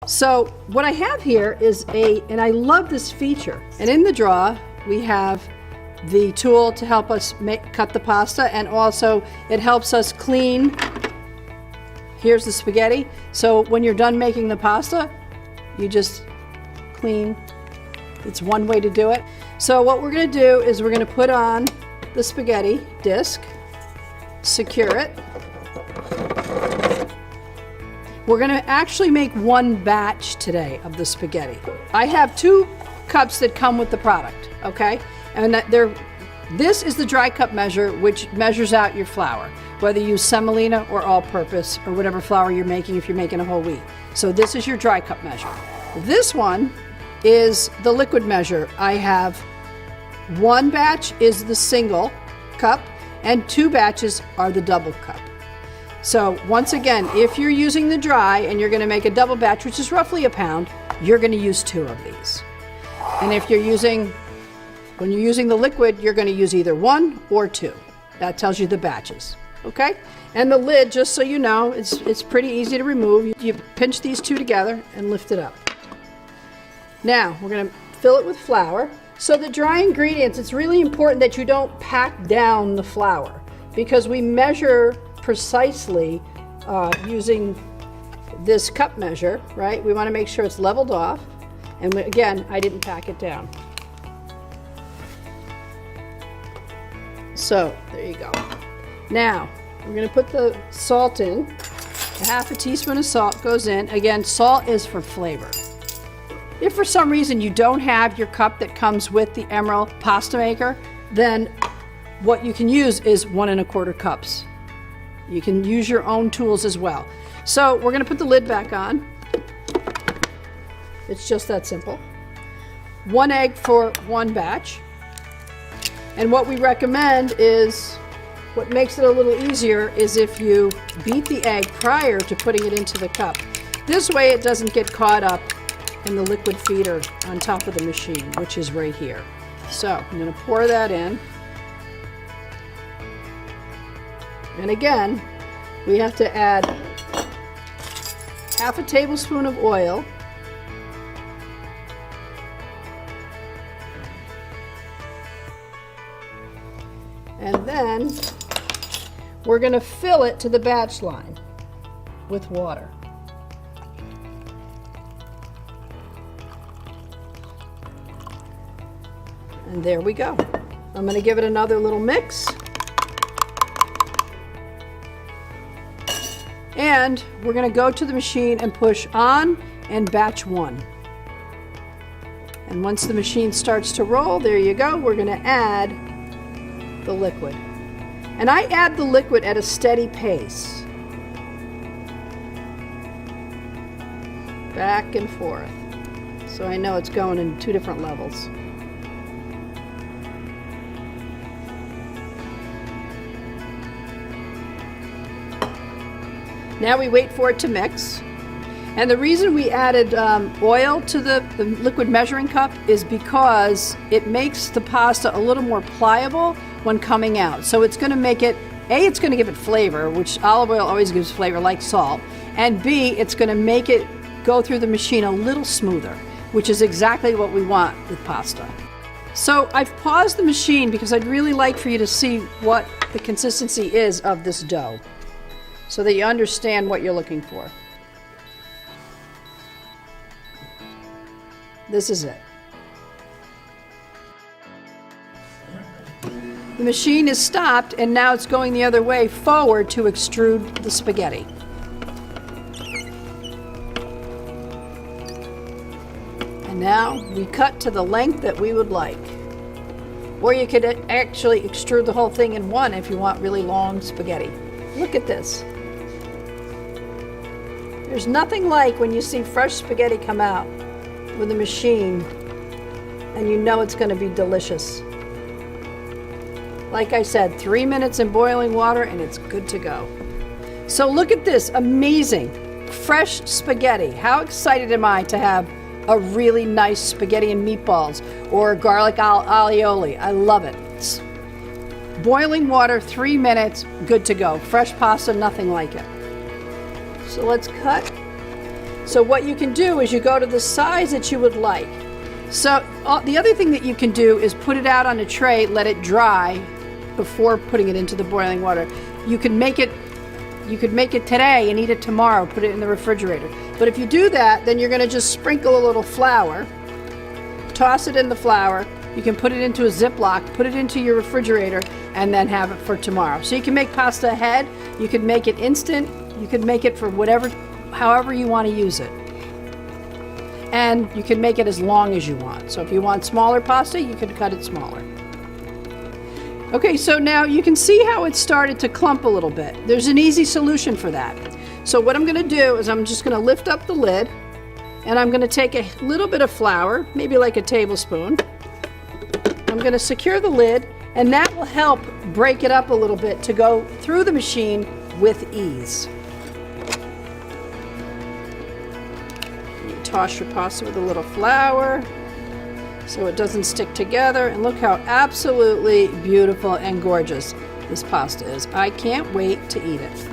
So what I have here is and I love this feature. And in the drawer, we have the tool to help us cut the pasta, and also it helps us clean. Here's the spaghetti. So when you're done making the pasta, you just clean. It's one way to do it. So what we're going to do is we're going to put on the spaghetti disc, secure it. We're going to actually make one batch today of the spaghetti. I have 2 cups that come with the product, okay? And this is the dry cup measure, which measures out your flour, whether you use semolina or all-purpose or whatever flour you're making if you're making a whole wheat. So this is your dry cup measure. This one is the liquid measure. I have 1 batch is the single cup and 2 batches are the double cup. So once again, if you're using the dry and you're going to make a double batch, which is roughly a pound, you're going to use 2 of these. And if when you're using the liquid, you're going to use either 1 or 2. That tells you the batches, okay? And the lid, just so you know, it's pretty easy to remove. You pinch these 2 together and lift it up. Now, we're going to fill it with flour. So the dry ingredients, it's really important that you don't pack down the flour because we measure precisely using this cup measure, right? We want to make sure it's leveled off. And again, I didn't pack it down. So there you go. Now we're going to put the salt in. A half a teaspoon of salt goes in. Again, salt is for flavor. If for some reason you don't have your cup that comes with the Emerald pasta maker, then what you can use is 1 1/4 cups. You can use your own tools as well. So we're going to put the lid back on. It's just that simple. 1 egg for 1 batch. And what we recommend is, what makes it a little easier is if you beat the egg prior to putting it into the cup. This way it doesn't get caught up in the liquid feeder on top of the machine, which is right here. So I'm going to pour that in. And again, we have to add half a tablespoon of oil. And then we're going to fill it to the batch line with water. And there we go. I'm going to give it another little mix. And we're going to go to the machine and push on and batch 1. And once the machine starts to roll, there you go, we're going to add the liquid. And I add the liquid at a steady pace. Back and forth. So I know it's going in 2 different levels. Now we wait for it to mix. And the reason we added oil to the liquid measuring cup is because it makes the pasta a little more pliable when coming out. So it's going to make it, A, it's going to give it flavor, which olive oil always gives flavor like salt, and B, it's going to make it go through the machine a little smoother, which is exactly what we want with pasta. So I've paused the machine because I'd really like for you to see what the consistency is of this dough, so that you understand what you're looking for. This is it. The machine is stopped and now it's going the other way forward to extrude the spaghetti. And now we cut to the length that we would like. Or you could actually extrude the whole thing in one if you want really long spaghetti. Look at this. There's nothing like when you see fresh spaghetti come out with a machine and you know it's going to be delicious. Like I said, 3 minutes in boiling water and it's good to go. So look at this amazing fresh spaghetti. How excited am I to have a really nice spaghetti and meatballs or garlic alioli. I love it. It's boiling water, 3 minutes, good to go. Fresh pasta, nothing like it. So let's cut So what you can do is you go to the size that you would like. So the other thing that you can do is put it out on a tray, let it dry before putting it into the boiling water. You could make it today and eat it tomorrow, put it in the refrigerator. But if you do that, then you're gonna just sprinkle a little flour, toss it in the flour. You can put it into a Ziploc, put it into your refrigerator, and then have it for tomorrow. So you can make pasta ahead, you can make it instant, you can make it for however you want to use it. And you can make it as long as you want. So if you want smaller pasta, you can cut it smaller. Okay, so now you can see how it started to clump a little bit. There's an easy solution for that. So what I'm gonna do is I'm just gonna lift up the lid, and I'm gonna take a little bit of flour, maybe like a tablespoon. I'm gonna secure the lid, and that will help break it up a little bit to go through the machine with ease. You toss your pasta with a little flour so it doesn't stick together, and look how absolutely beautiful and gorgeous this pasta is. I can't wait to eat it.